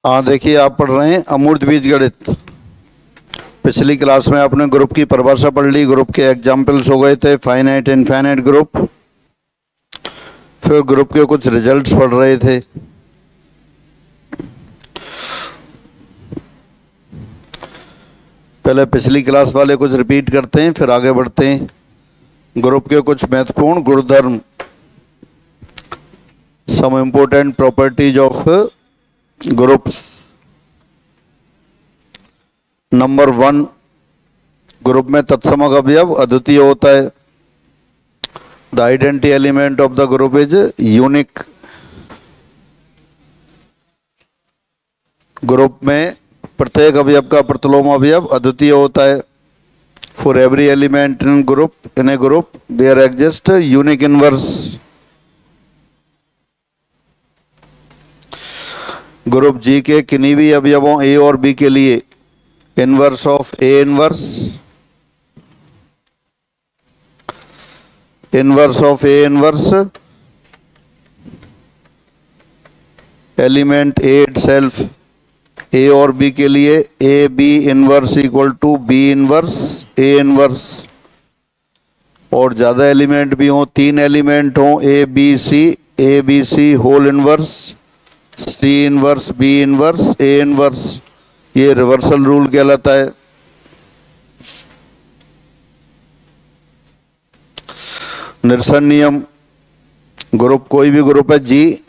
हाँ देखिए, आप पढ़ रहे हैं अमूर्त बीज गणित। पिछली क्लास में आपने ग्रुप की परिभाषा पढ़ ली, ग्रुप के एग्जाम्पल्स हो गए थे, फाइनाइट इनफाइनाइट ग्रुप। फिर ग्रुप के कुछ रिजल्ट्स पढ़ रहे थे। पहले पिछली क्लास वाले कुछ रिपीट करते हैं, फिर आगे बढ़ते हैं। ग्रुप के कुछ महत्वपूर्ण गुणधर्म, some important properties of groups. Number 1, group में तत्समक अवयव अद्वितीय होता है। The identity element of the group is unique. Group में प्रत्येक अवयव का प्रतिलोम अवयव अद्वितीय होता है। For every element in a group there exist unique inverse. Group G के किन्हीं भी अवयवों ए और बी के लिए inverse of A inverse, inverse of A inverse, element A itself, A और बी के लिए A B inverse equal to B inverse A inverse. और ज़्यादा एलिमेंट भी हों, 3 एलिमेंट हों, A B C whole inverse, C inverse B inverse A inverse, ये reversal rule कहलाता है। निरसन नियम, ग्रुप कोई भी ग्रुप है जी,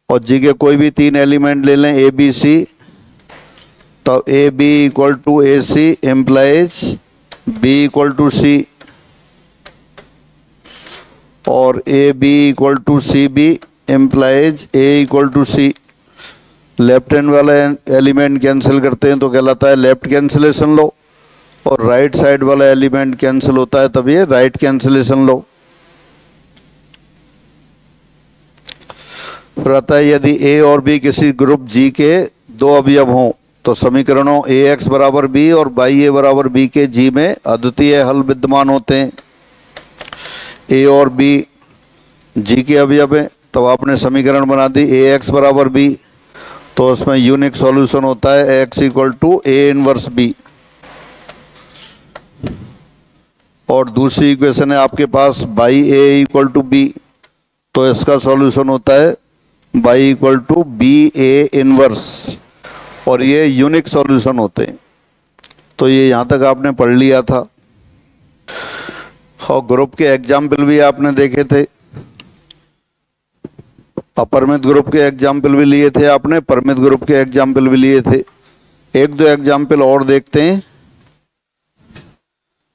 और जी के कोई भी 3 एलिमेंट ले लें ए बी सी, तो A B equal to A C implies B equal to C, और A B equal to C B implies A equal to C. Left hand वाला एलिमेंट कैंसिल करते हैं तो कहलाता है लेफ्ट कैंसिलेशन लो, और right side वाला element cancel होता है तब ये राइट कैंसिलेशन लो। फिर आता है यदि ए और बी किसी ग्रुप जी के 2 अवयव हों तो समीकरणों ए एक्स बराबर बी और बाई ए बराबर बी के जी में अद्वितीय हल विद्यमान होते हैं। ए और बी जी के अवयव हैं, तब आपने समीकरण बना दी ए एक्स बराबर बी, तो उसमें यूनिक सॉल्यूशन होता है X equal to A inverse B. और दूसरी इक्वेशन है आपके पास Y A equal to B, तो इसका सॉल्यूशन होता है Y equal to B A inverse, और ये यूनिक सॉल्यूशन होते हैं। तो ये यहाँ तक आपने पढ़ लिया था। और ग्रुप के एग्जाम्पल भी आपने देखे थे। अपरिमित ग्रुप के एग्जाम्पल भी लिए थे आपने, परिमित ग्रुप के एग्जाम्पल भी लिए थे। 1-2 एग्जाम्पल और देखते हैं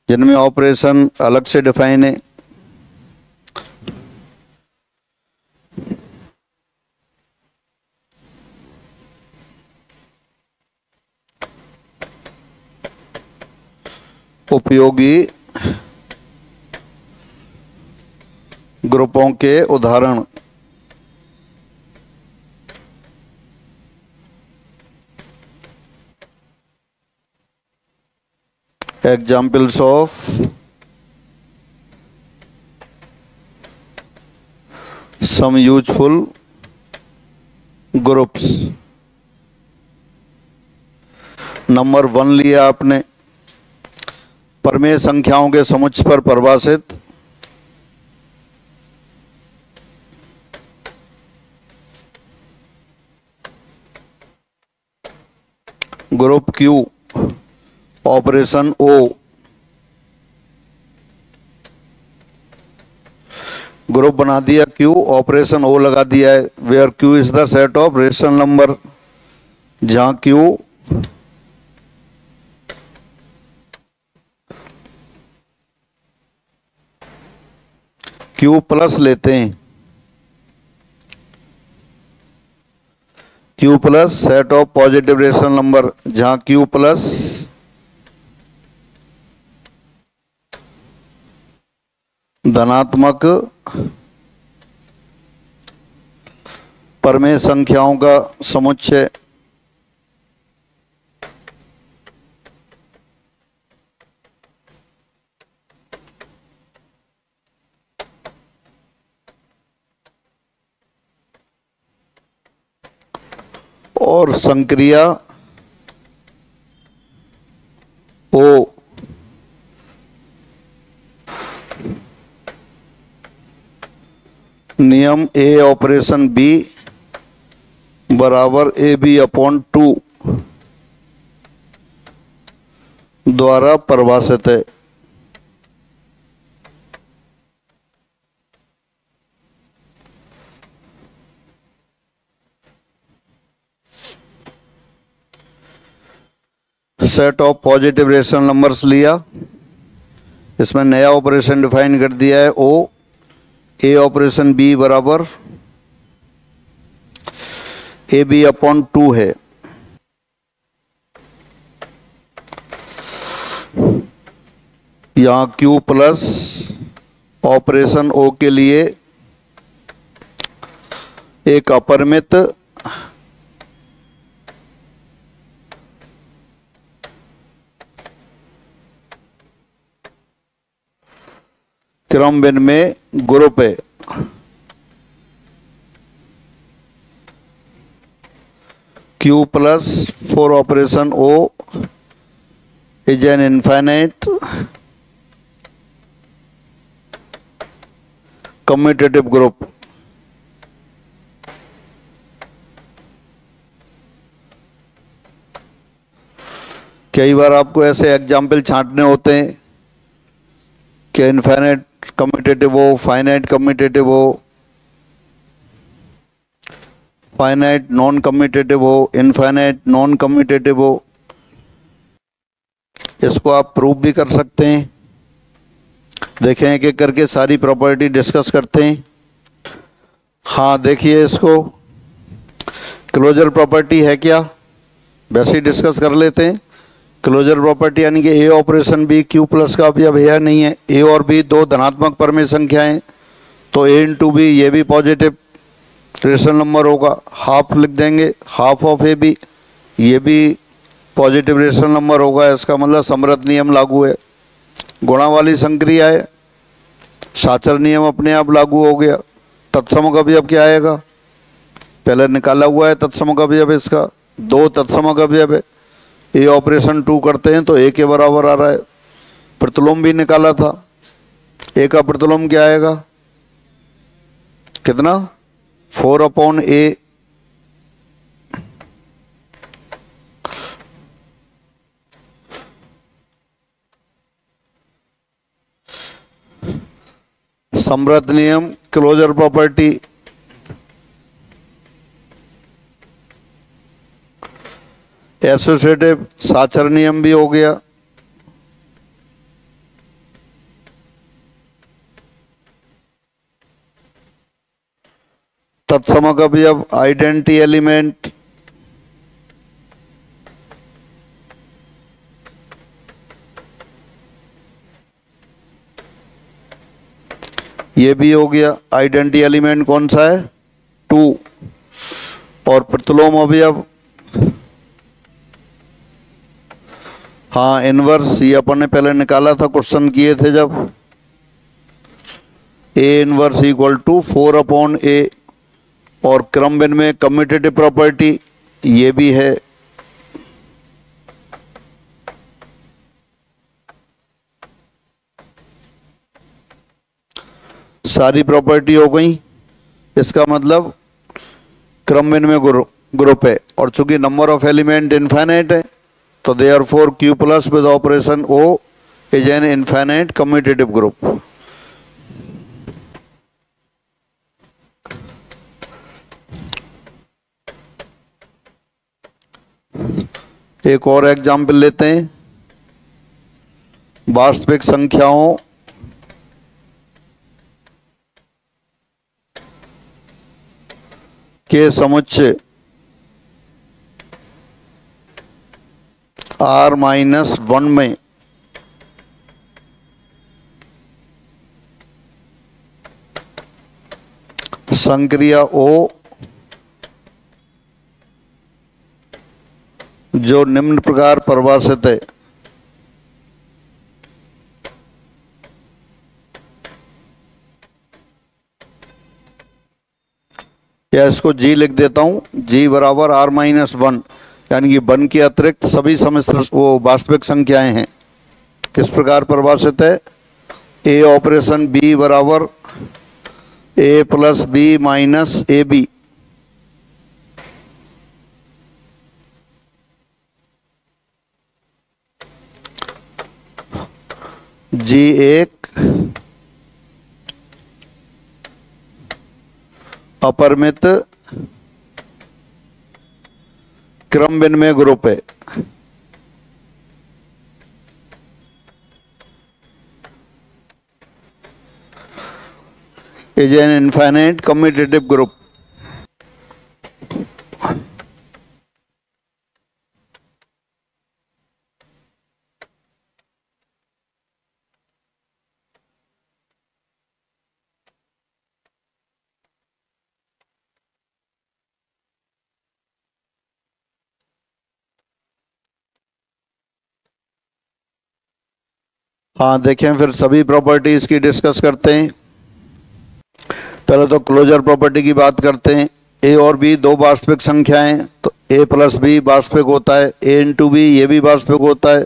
जिनमें ऑपरेशन अलग से डिफाइन है। उपयोगी ग्रुपों के उदाहरण। Examples of some useful groups. Number 1 लिया आपने, परमेय संख्याओं के समुच्चय पर परिभाषित group Q operation O. Group बना दिया क्यू, ऑपरेशन ओ लगा दिया है। Where Q is the set of rational number, जहां क्यू प्लस लेते हैं, Q plus set of positive rational number, जहां क्यू प्लस धनात्मक परमेय संख्याओं का समुच्चय। और संक्रिया ओ नियम ए ऑपरेशन बी बराबर ए बी अपॉन 2 द्वारा परिभाषित है। Set of positive rational numbers लिया, इसमें नया ऑपरेशन डिफाइन कर दिया है ओ ए ऑपरेशन बी बराबर ए बी अपॉन 2 है। यहाँ Q प्लस ऑपरेशन O के लिए एक अपरिमित क्रम में ग्रुप है। Q plus for operation O is an infinite commutative group। कई बार आपको ऐसे एग्जाम्पल छांटने होते हैं कि इनफाइनाइट कम्यूटेटिव हो, फाइनाइट कम्यूटेटिव हो, फाइनाइट नॉन कम्यूटेटिव हो, इनफाइनाइट नॉन कम्यूटेटिव हो। इसको आप प्रूव भी कर सकते हैं। देखें एक एक करके सारी प्रॉपर्टी डिस्कस करते हैं। हाँ देखिए, इसको क्लोजर प्रॉपर्टी है क्या, वैसे ही डिस्कस कर लेते हैं। क्लोजर प्रॉपर्टी यानी कि ए ऑपरेशन बी Q प्लस का अभी अब है नहीं है। ए और बी दो धनात्मक परमेय संख्याएं, तो ए इंटू बी ये भी पॉजिटिव रेशनल नंबर होगा, हाफ लिख देंगे, हाफ ऑफ ए बी ये भी पॉजिटिव रेशनल नंबर होगा। इसका मतलब समरथ नियम लागू है। गुणा वाली संक्रिया है, साचर नियम अपने आप लागू हो गया। तत्समक अवयव क्या आएगा, पहले निकाला हुआ है तत्समक अवयव, इसका दो तत्समक अवयव है। ए ऑपरेशन 2 करते हैं तो ए के बराबर आ रहा है। प्रतिलोम भी निकाला था, ए का प्रतिलोम क्या आएगा, कितना 4/a। समरथ नियम क्लोजर प्रॉपर्टी, एसोसिएटिव साचर नियम भी हो गया। तत्समक अवयव आइडेंटिटी एलिमेंट, ये भी हो गया। आइडेंटिटी एलिमेंट कौन सा है, 2। और प्रतिलोम अवयव, हाँ इनवर्स, ये अपन ने पहले निकाला था, क्वेश्चन किए थे जब। A inverse equal to 4/a। और क्रम में कम्यूटेटिव प्रॉपर्टी ये भी है। सारी प्रॉपर्टी हो गई। इसका मतलब क्रम में ग्रुप है, और चूंकि नंबर ऑफ एलिमेंट इनफाइनाइट है तो therefore Q plus with operation O is an infinite commutative group. एक और एग्जाम्पल लेते हैं। वास्तविक संख्याओं के समुच्चय R-1 में संक्रिया O जो निम्न प्रकार परिभाषित है। या इसको जी लिख देता हूँ, जी बराबर r माइनस 1, यानी कि 1 के अतिरिक्त सभी सम्मिश्र वो वास्तविक संख्याएं हैं। किस प्रकार परिभाषित है? ए ऑपरेशन बी बराबर A plus B minus A B. G एक अपरिमित क्रम विनिमय ग्रुप है। Is an infinite commutative group. हाँ देखें, फिर सभी प्रॉपर्टीज की डिस्कस करते हैं। पहले तो क्लोजर प्रॉपर्टी की बात करते हैं। ए और बी दो वास्तविक संख्याएं, तो ए प्लस बी वास्तविक होता है, ए इंटू बी ये भी वास्तविक होता है।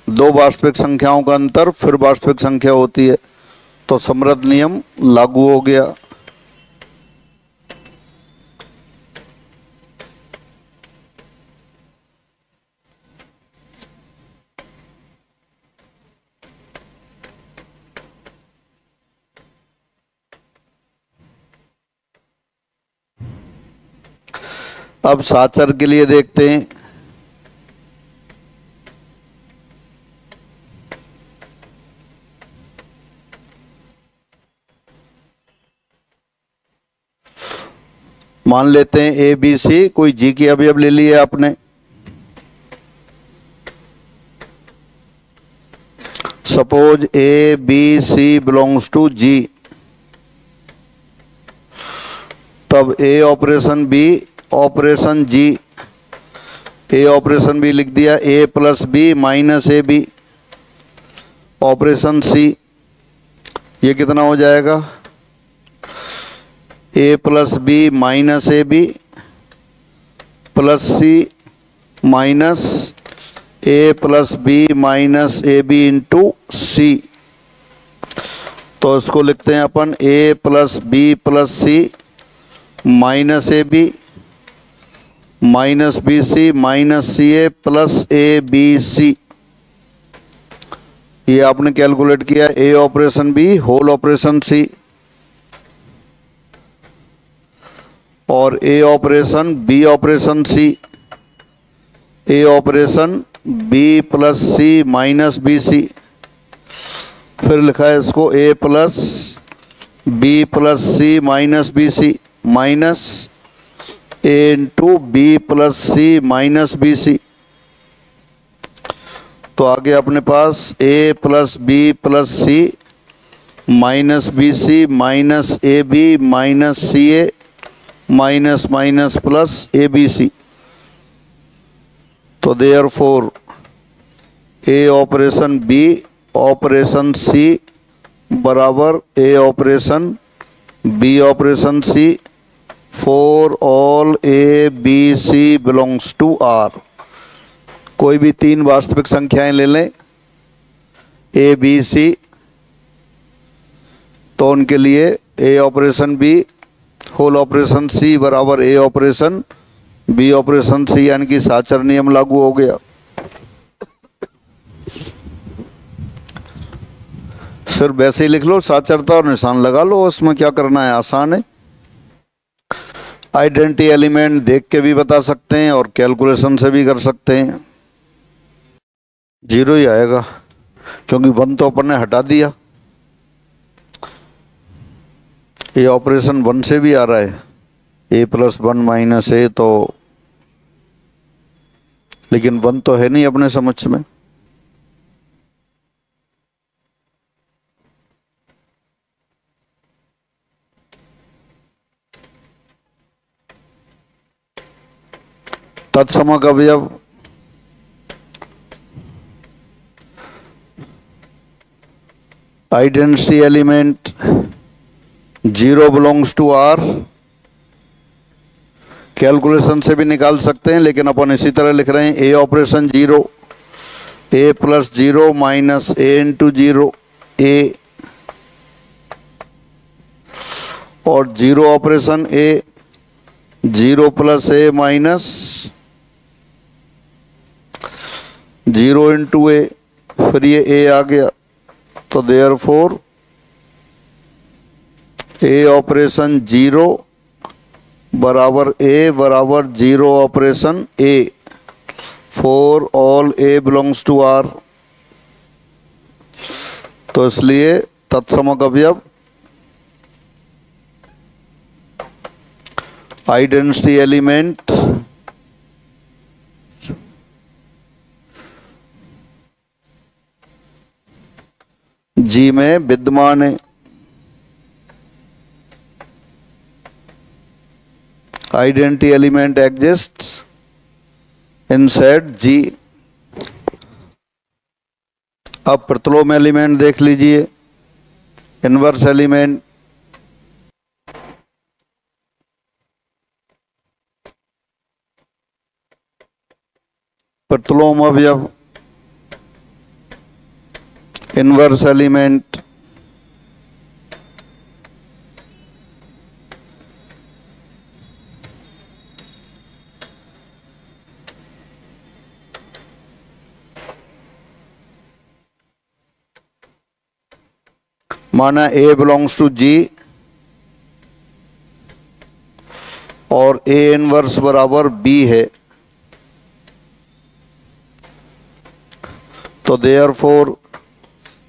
दो वास्तविक संख्याओं का अंतर फिर वास्तविक संख्या होती है, तो समृद्ध नियम लागू हो गया। अब साचर के लिए देखते हैं। मान लेते हैं ए बी सी, कोई जी की अवयव ले लिए आपने। Suppose A B C belongs to G, तब A operation B operation G, A operation B लिख दिया, A plus B minus A B operation C. ये कितना हो जाएगा? A plus B minus A B plus C minus A plus B minus A B into C. तो इसको लिखते हैं अपन A plus B plus C minus A B minus B C minus C A plus A B C. ये आपने calculate किया A operation B whole operation C, और A operation B operation C, A operation B plus C minus B C. फिर लिखा है इसको A plus B plus C minus B C minus A into B plus C minus B C. तो आगे अपने पास A plus B plus C minus B C minus A B minus C A minus minus plus A B C. तो therefore A operation B operation C बराबर A operation B operation C for all A B C belongs to R. कोई भी तीन वास्तविक संख्याएं ले लें ए B C, तो उनके लिए A operation B whole operation C बराबर ए ऑपरेशन बी ऑपरेशन सी, यानी कि साचर नियम लागू हो गया। सिर्फ वैसे ही लिख लो, साचरता और निशान लगा लो, उसमें क्या करना है, आसान है। आइडेंटिटी एलिमेंट देख के भी बता सकते हैं और कैलकुलेशन से भी कर सकते हैं। जीरो ही आएगा क्योंकि 1 तो अपन ने हटा दिया। ये ऑपरेशन 1 से भी आ रहा है, ए प्लस 1 माइनस ए, तो लेकिन 1 तो है नहीं अपने समझ में। तत्समक अवयव identity element 0 belongs to R calculation से भी निकाल सकते हैं, लेकिन अपन इसी तरह लिख रहे हैं। ए operation 0, A plus 0 minus A into 0 ए, और 0 operation A 0 plus A minus 0 into ए, फिर ये ए आ गया, तो देयरफॉर ए ऑपरेशन 0 बराबर ए बराबर 0 operation A for all A belongs to R. तो इसलिए तत्समक अवयव आइडेंटिटी एलिमेंट जी में विद्यमान है। Identity element exist in set G. अब प्रतिलोम एलिमेंट देख लीजिए। इनवर्स एलिमेंट, प्रतिलोम अवयव, इनवर्स एलिमेंट, माना ए बिलोंग्स टू जी और ए इनवर्स बराबर बी है, तो देयरफॉर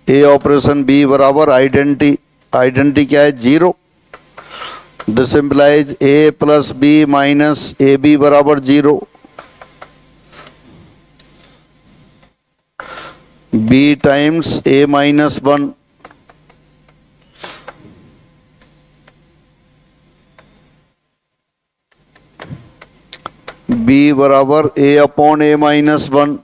ए ऑपरेशन बी बराबर आइडेंटिटी क्या है 0। This implies A plus B minus A B बराबर 0। B times A minus 1, B बराबर A upon A minus 1।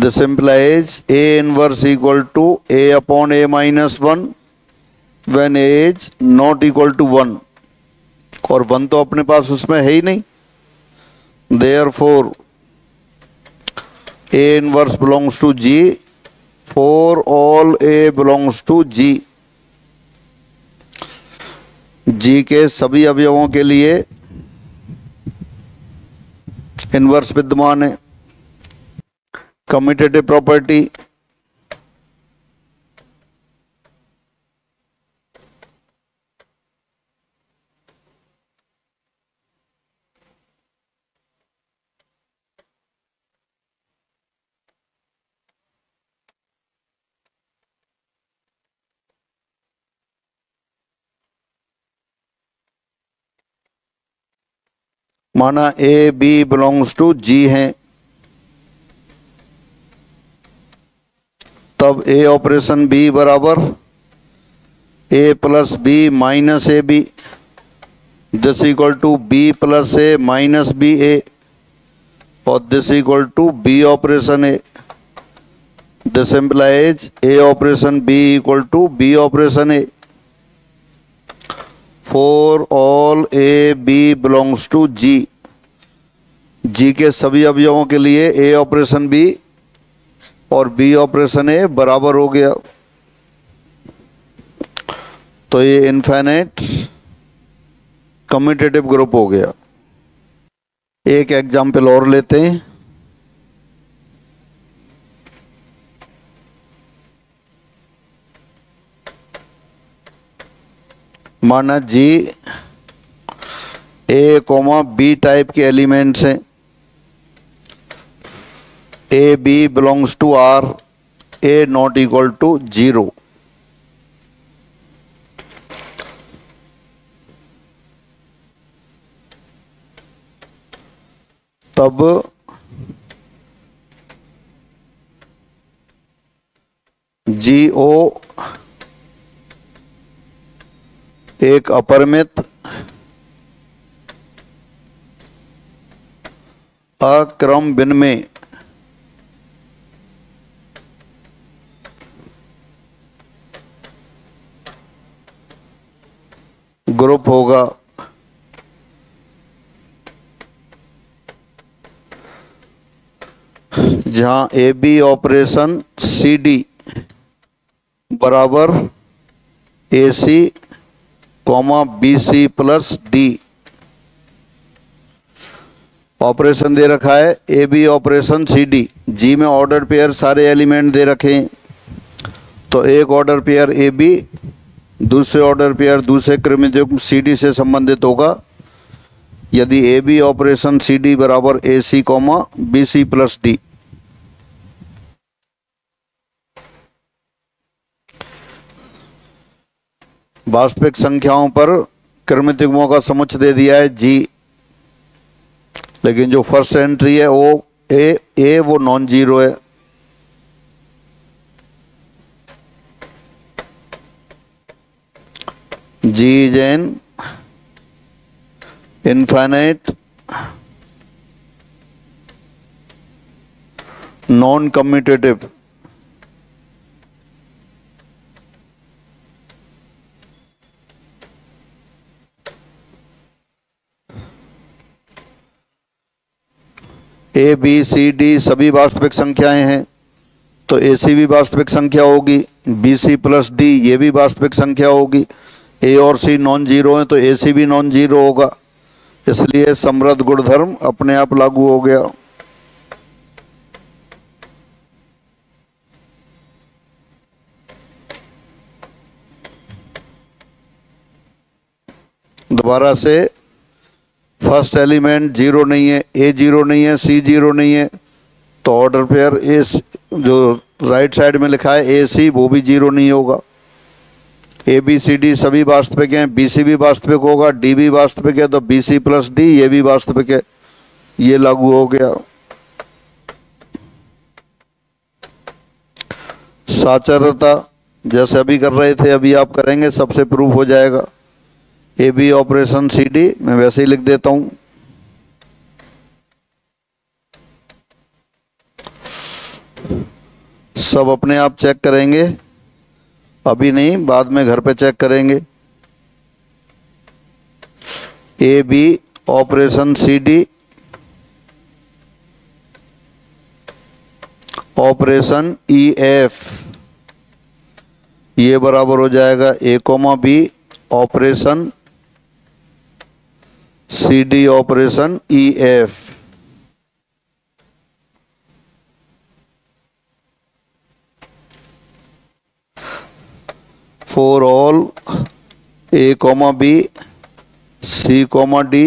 This implies A inverse equal to A upon A minus 1 when A is not equal to 1, और 1 तो अपने पास उसमें है ही नहीं। Therefore A inverse belongs to G for all A belongs to G। G के सभी अवयवों के लिए इनवर्स विद्यमान है। कम्यूटेटिव प्रॉपर्टी, माना A B belongs to G है, तब ए ऑपरेशन बी बराबर A plus B minus A B, this equal to B plus A minus B A, और this equal to B operation A. This implies A operation B equal to B operation A for all A B belongs to G. G के सभी अवयवों के लिए A operation B और B operation A बराबर हो गया। तो ये इनफाइनाइट कम्यूटेटिव ग्रुप हो गया। एक एग्जाम्पल और लेते हैं। माना G A comma B type के एलिमेंट्स हैं। A B belongs to R, A not equal to 0। तब जी ओ एक अपरिमित अक्रम विनिमय ग्रुप होगा जहां A B operation C D बराबर A C comma B C plus D. Operation दे रखा है A B operation C D, G में ऑर्डर पेयर सारे एलिमेंट दे रखे हैं। तो एक ऑर्डर पेयर ए बी दूसरे ऑर्डर पेयर दूसरे क्रमिक युग्म सी डी से संबंधित होगा यदि A B operation C D बराबर A C comma B C plus D. वास्तविक संख्याओं पर क्रमिक युग्मों का समुच्चय दे दिया है जी, लेकिन जो फर्स्ट एंट्री है वो ए वो नॉन जीरो है। G is an infinite non commutative A B C D सभी वास्तविक संख्याएं हैं तो ए सी भी वास्तविक संख्या होगी, बी सी प्लस डी ये भी वास्तविक संख्या होगी। ए और सी नॉन जीरो हैं तो ए सी भी नॉन जीरो होगा, इसलिए समृद्ध गुणधर्म अपने आप लागू हो गया। दोबारा से फर्स्ट एलिमेंट जीरो नहीं है, ए जीरो नहीं है, सी जीरो नहीं है, तो ऑर्डर पेयर ए जो राइट साइड में लिखा है ए सी वो भी जीरो नहीं होगा। ए बी सी डी सभी वास्तविक हैं, बी सी भी वास्तविक होगा, डी भी वास्तविक है, तो बी सी प्लस डी ये भी वास्तविक है, ये लागू हो गया। साचरता जैसे अभी कर रहे थे अभी आप करेंगे, सबसे प्रूफ हो जाएगा। A B operation C D मैं वैसे ही लिख देता हूं। सब अपने आप चेक करेंगे, अभी नहीं बाद में घर पे चेक करेंगे। A B operation C D operation E F ये बराबर हो जाएगा A comma B operation C D operation E F. For all A comma B C comma D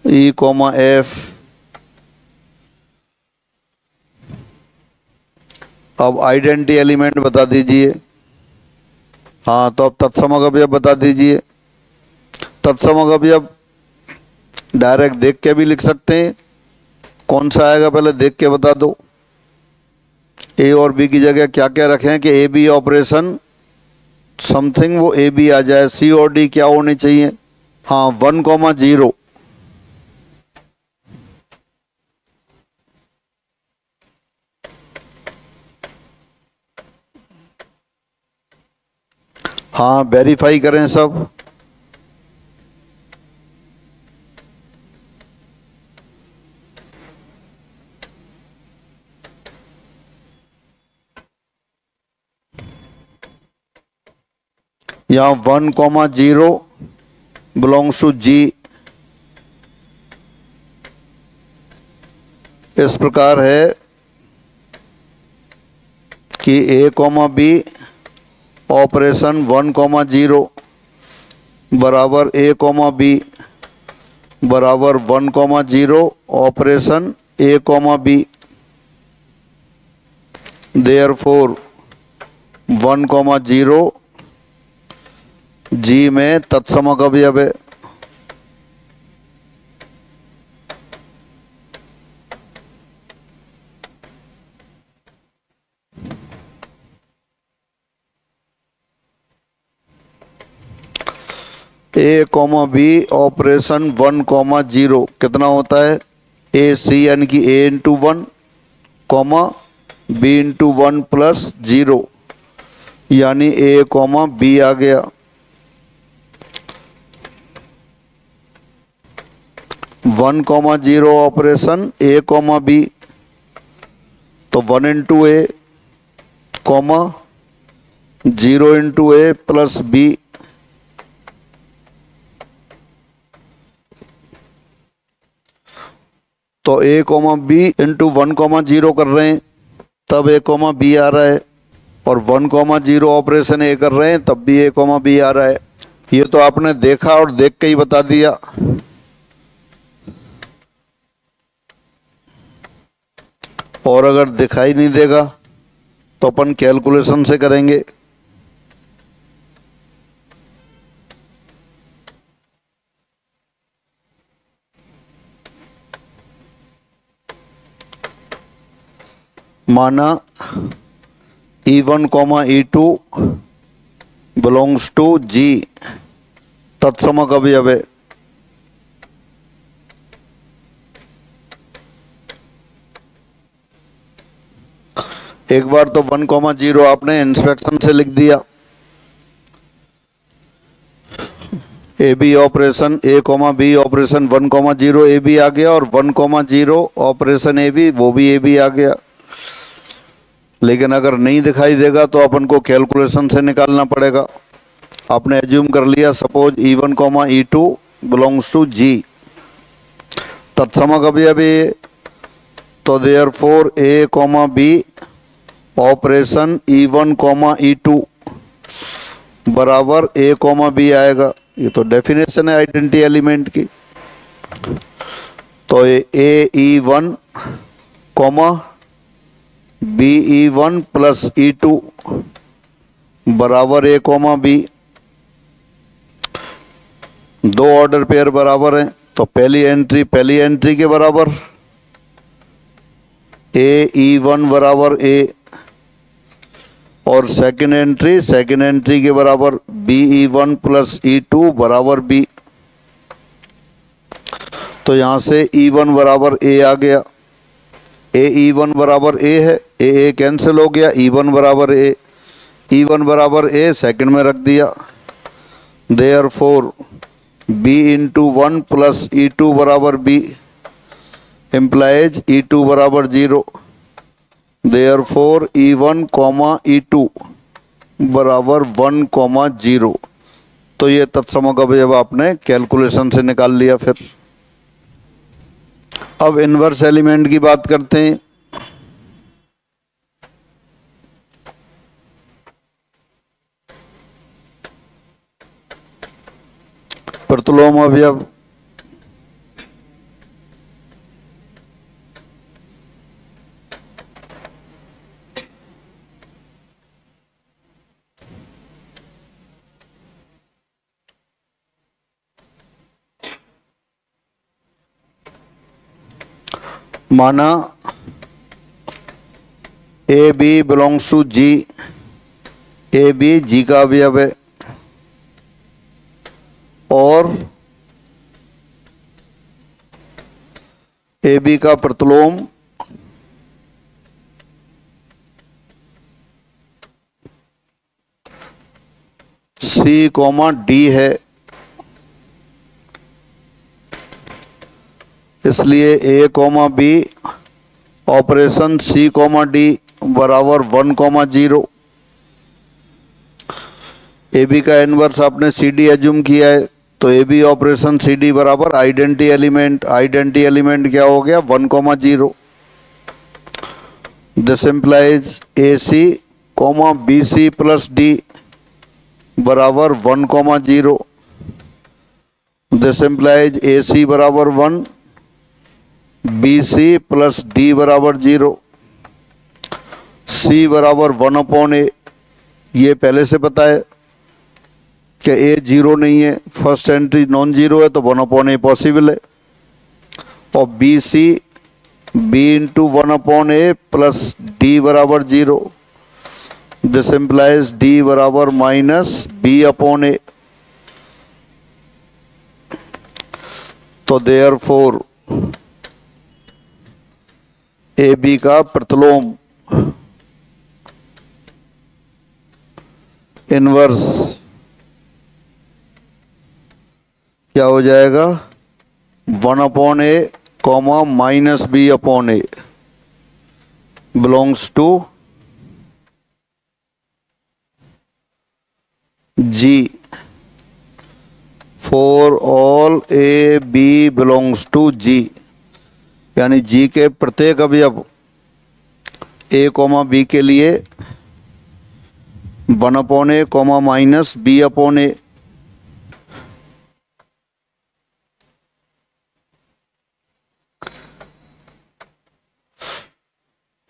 E comma F. अब आइडेंटिटी एलिमेंट बता दीजिए। हाँ तो अब तत्समक अवयव बता दीजिए। तत्समक अवयव डायरेक्ट देख के भी लिख सकते हैं, कौन सा आएगा पहले देख के बता दो। ए और बी की जगह क्या क्या रखें कि ए बी ऑपरेशन समथिंग वो ए बी आ जाए। सी और डी क्या होनी चाहिए? हाँ 1,0। हाँ वेरीफाई करें सब। यहाँ 1,0 बिलोंग्स टू जी। इस प्रकार है कि ए कॉमा बी ऑपरेशन 1,0 बराबर ए कॉमा बी बराबर 1,0 operation A comma B. Therefore 1,0 जी में तत्समक अवयव है। ए कॉमा बी ऑपरेशन 1,0 कितना होता है? ए सी यानी कि A into 1 comma B into 1 plus 0 यानी ए कॉमा बी आ गया। 1,0 ऑपरेशन ए कॉमा बी, तो 1 इंटू ए कॉमा 0 इंटू ए प्लस बी, तो ए कॉमा बी इंटू 1,0 कर रहे हैं तब ए कॉमा बी आ रहा है, और 1,0 ऑपरेशन ए कर रहे हैं तब भी ए कॉमा बी आ रहा है। ये तो आपने देखा और देख के ही बता दिया। और अगर दिखाई नहीं देगा तो अपन कैलकुलेशन से करेंगे। माना E1, E2 belongs to G, तत्समक अवयव है। एक बार तो 1,0 आपने इंस्पेक्शन से लिख दिया, A B operation A comma B operation 1,0 A B आ गया, और 1,0 ऑपरेशन ए बी वो भी ए बी आ गया। लेकिन अगर नहीं दिखाई देगा तो अपन को कैलकुलेशन से निकालना पड़ेगा। आपने एज्यूम कर लिया suppose E1, E2 belongs to G, तत्समक अवयव ए, तो therefore A comma B operation E1, E2 बराबर ए कॉमा बी आएगा। ये तो डेफिनेशन है आइडेंटिटी एलिमेंट की। तो ए E1 comma BE1 plus E2 बराबर ए कॉमा बी, दो ऑर्डर पेयर बराबर हैं, तो पहली एंट्री के बराबर ए E1 बराबर ए, और सेकंड एंट्री के बराबर BE1 प्लस E2 बराबर बी। तो यहाँ से E1 बराबर ए आ गया, E1 बराबर ए है, ए कैंसिल हो गया, E1 बराबर ए, E1 बराबर ए सेकंड में रख दिया। Therefore B into 1 plus E2 बराबर B इम्प्लाइज E2 बराबर 0। देयरफॉर E1 कॉमा E2 बराबर 1,0। तो ये तत्समक अवयव आपने कैलकुलेशन से निकाल लिया। फिर अब इनवर्स एलिमेंट की बात करते हैं। प्रतिलोम अवयव माना A B belongs to G, A B G का अवयव है, और ए बी का प्रतिलोम C, D है। इसलिए A comma B operation C, D बराबर 1,0। ए बी का इनवर्स आपने सी डी एज्यूम किया है, तो A B operation C D बराबर आइडेंटिटी एलिमेंट क्या हो गया 1,0। This implies A C comma B C plus D बराबर 1,0। दिस इम्प्लाइज ए सी बराबर 1, बी सी प्लस डी बराबर 0, सी बराबर 1/a। ये पहले से पता है कि ए 0 नहीं है, फर्स्ट एंट्री नॉन जीरो है, तो 1/a पॉसिबल है। और B C B into 1/a plus D बराबर 0। दिस इम्प्लाइज डी बराबर माइनस b/a। तो देयरफॉर ए बी का प्रतिलोम इनवर्स क्या हो जाएगा 1 upon A comma minus B upon A belongs to G for all A B belongs to G, यानी G के प्रत्येक अवयव ए कॉमा बी के लिए 1 upon A comma minus B upon ए।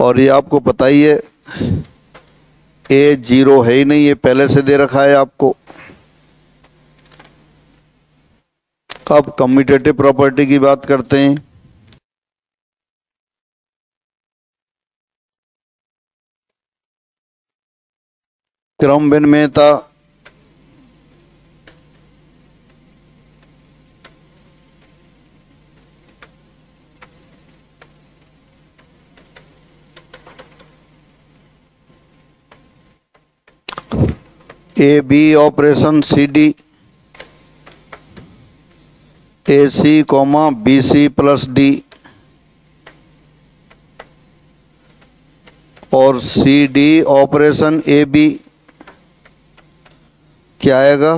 और ये आपको पता ही है ए 0 है ही नहीं, ये पहले से दे रखा है आपको। अब कम्यूटेटिव प्रॉपर्टी की बात करते हैं। क्रम विनिमेयता A B operation C D A C comma B C plus D और C D operation A B क्या आएगा,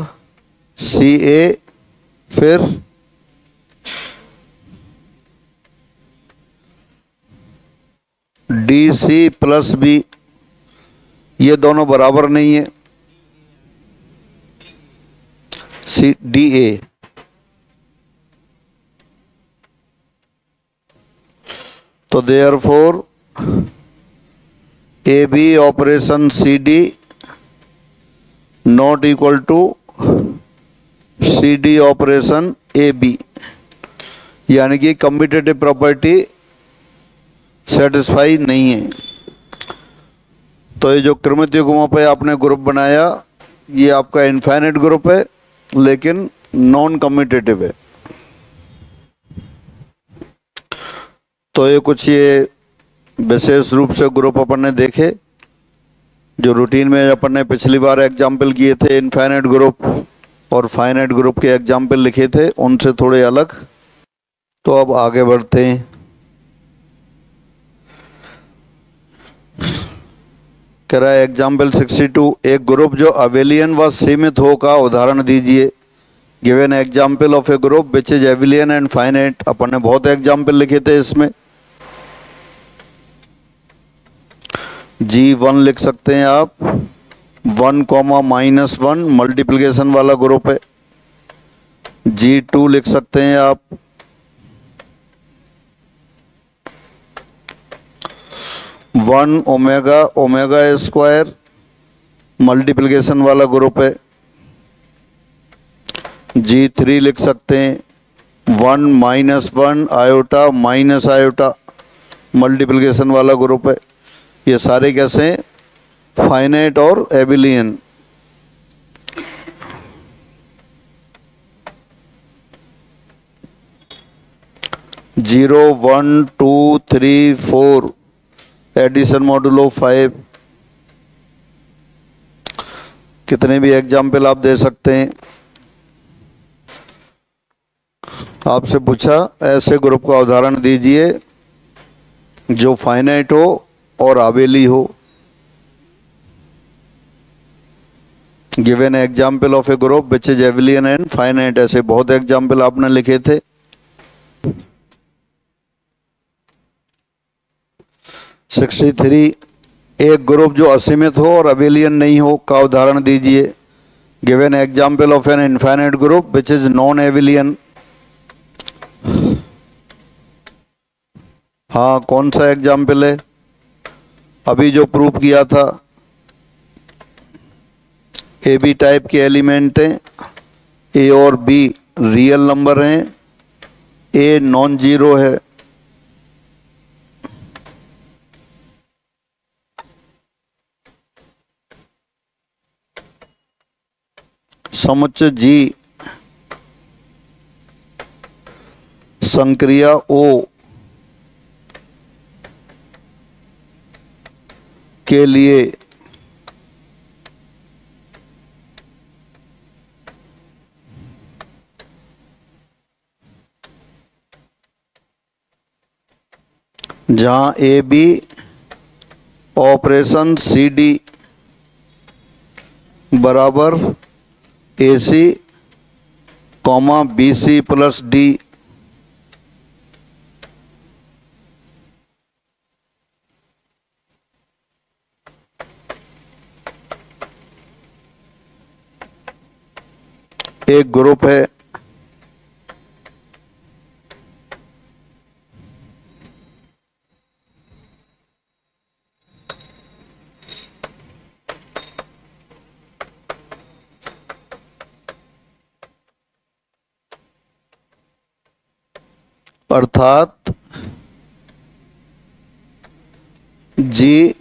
सी ए फिर डी सी प्लस बी, ये दोनों बराबर नहीं है, सी डी ए। तो therefore A B operation C D not equal to C D operation A B, यानी कि कम्यूटेटिव प्रॉपर्टी सेटिस्फाई नहीं है। तो ये जो क्रमित युग्मों पे आपने ग्रुप बनाया, ये आपका इनफाइनाइट ग्रुप है लेकिन नॉन कम्यूटेटिव है। तो ये कुछ ये विशेष रूप से ग्रुप अपन ने देखे जो रूटीन में अपन ने पिछली बार एग्जाम्पल किए थे, इनफाइनाइट ग्रुप और फाइनाइट ग्रुप के एग्जाम्पल लिखे थे, उनसे थोड़े अलग। तो अब आगे बढ़ते हैं। कह रहा है एग्जाम्पल 62, एक ग्रुप जो अबेलियन व सीमित हो का उदाहरण दीजिए। Given example of a group which is abelian and finite. अपन ने बहुत एग्जाम्पल लिखे थे इसमें। G1 लिख सकते हैं आप, 1 कॉमा माइनस 1 मल्टीप्लिकेशन वाला ग्रुप है। G2 लिख सकते हैं आप, 1 ओमेगा ओमेगा स्क्वायर मल्टीप्लिकेशन वाला ग्रुप है। G3 लिख सकते हैं, 1 minus 1 iota minus iota multiplication वाला ग्रुप है। ये सारे कैसे हैं, फाइनाइट और एबेलियन। Zero 1 2 3 4 addition modulo 5। कितने भी एग्जाम्पल आप दे सकते हैं। आपसे पूछा ऐसे ग्रुप का उदाहरण दीजिए जो फाइनाइट हो और आबेली हो। Given example of a group which is abelian and finite. ऐसे बहुत एग्जाम्पल आपने लिखे थे। 63, एक ग्रुप जो असीमित हो और अबेलियन नहीं हो का उदाहरण दीजिए। Given example of an infinite group which is non Abelian. हाँ, कौन सा एग्जाम्पल है, अभी जो प्रूव किया था। ए बी टाइप के एलिमेंट हैं, ए और बी रियल नंबर हैं, ए नॉन जीरो है। समुच्चय जी संक्रिया ओ के लिए जहाँ A B operation C D बराबर A C comma B C plus D. एक ग्रुप है अर्थात जी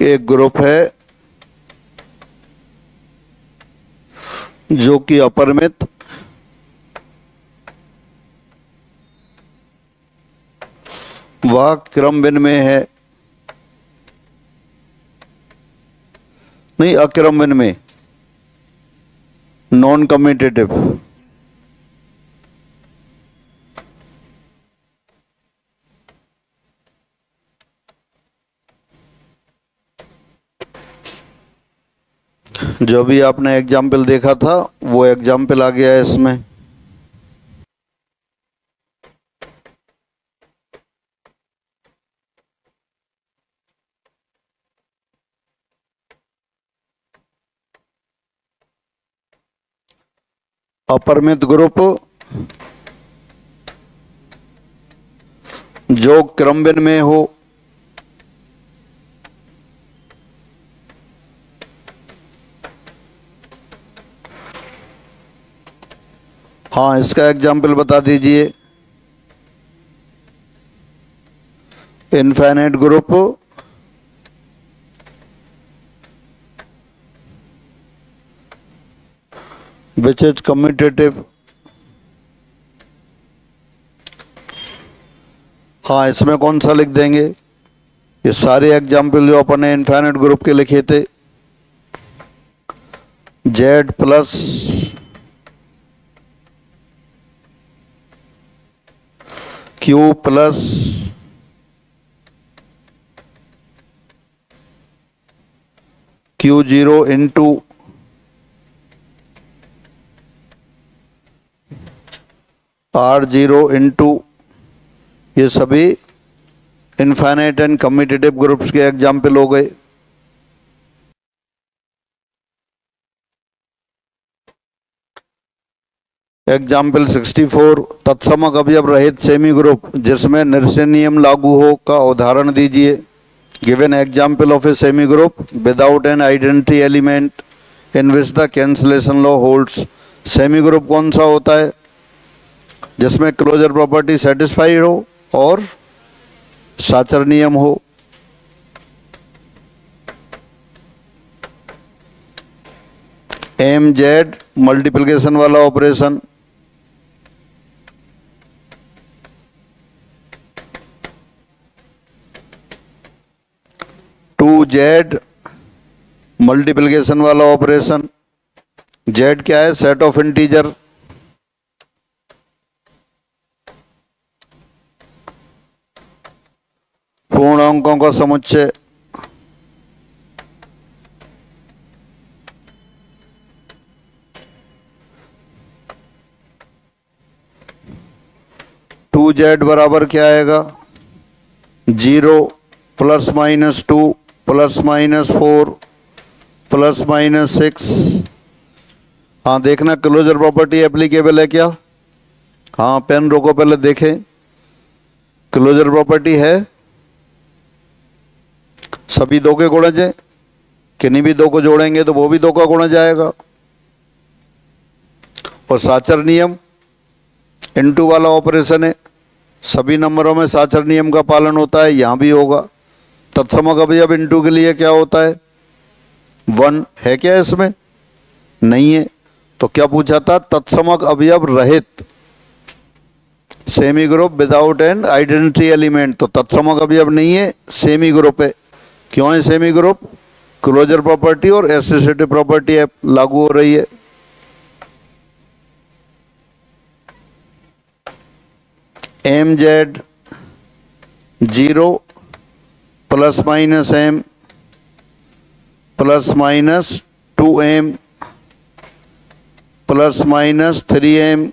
एक ग्रुप है जो कि अपरिमित वह क्रम विनिमय है, नहीं अक्रम विनिमय, नॉन कम्यूटेटिव। जो भी आपने एग्जाम्पल देखा था वो एग्जाम्पल आ गया है इसमें। अपरिमित ग्रुप जो क्रम विनिमय हो, हाँ इसका एग्जाम्पल बता दीजिए। Infinite group which is commutative. हाँ इसमें कौन सा लिख देंगे? ये सारे एग्जाम्पल जो अपन ने इनफाइनाइट ग्रुप के लिखे थे, Z plus Q plus Q0 into R0 into, ये सभी इनफाइनाइट एंड कम्यूटेटिव ग्रुप्स के एग्जाम्पल हो गए। एग्जाम्पल 64 तत्समक अवयव रहित सेमी ग्रुप जिसमें निरसन नियम लागू हो का उदाहरण दीजिए। Given example of a semi group without an identity element in which the cancellation law holds. Semi group कौन सा होता है? जिसमें क्लोजर प्रॉपर्टी सेटिस्फाइड हो और साचर नियम हो। एम जेड मल्टीप्लिकेशन वाला ऑपरेशन, टू जेड मल्टीप्लिकेशन वाला ऑपरेशन। जेड क्या है? Set of integer. पूर्ण अंकों का समुच्चय। टू जेड बराबर क्या आएगा? 0 plus minus 2 plus minus 4 plus minus 6। हाँ देखना क्लोजर प्रॉपर्टी एप्लीकेबल है क्या? हाँ पेन रोको, पहले देखें। क्लोजर प्रॉपर्टी है, सभी दो के गुणज है, किन्हीं भी दो को जोड़ेंगे तो वो भी दो का गुणज आएगा। और साचर नियम इनटू वाला ऑपरेशन है, सभी नंबरों में साचर नियम का पालन होता है, यहाँ भी होगा। तत्समक अवयव इनटू के लिए क्या होता है? 1 है क्या इसमें? नहीं है। तो क्या पूछा था? तत्समक अवयव रहित semi group without an identity element. तो तत्समक अवयव नहीं है, सेमी ग्रुप है। क्यों है सेमी ग्रुप? क्लोजर प्रॉपर्टी और एसोसिएटिव प्रॉपर्टी लागू हो रही है। M Z 0 plus minus M plus minus 2m plus minus 3m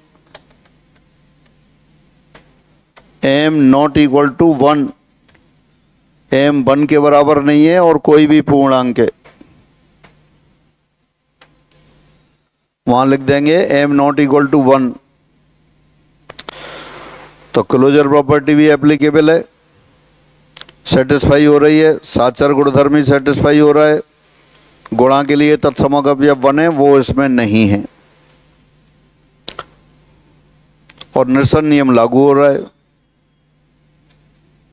m not equal to 1, m 1 के बराबर नहीं है और कोई भी पूर्णांक है, वहां लिख देंगे m नॉट इक्वल टू 1। तो क्लोजर प्रॉपर्टी भी एप्लीकेबल है, सेटिस्फाई हो रही है, साचर गुणधर्म ही सेटिस्फाई हो रहा है। गुणा के लिए तत्समक अवयव 1 है, वो इसमें नहीं है और निरसन नियम लागू हो रहा है।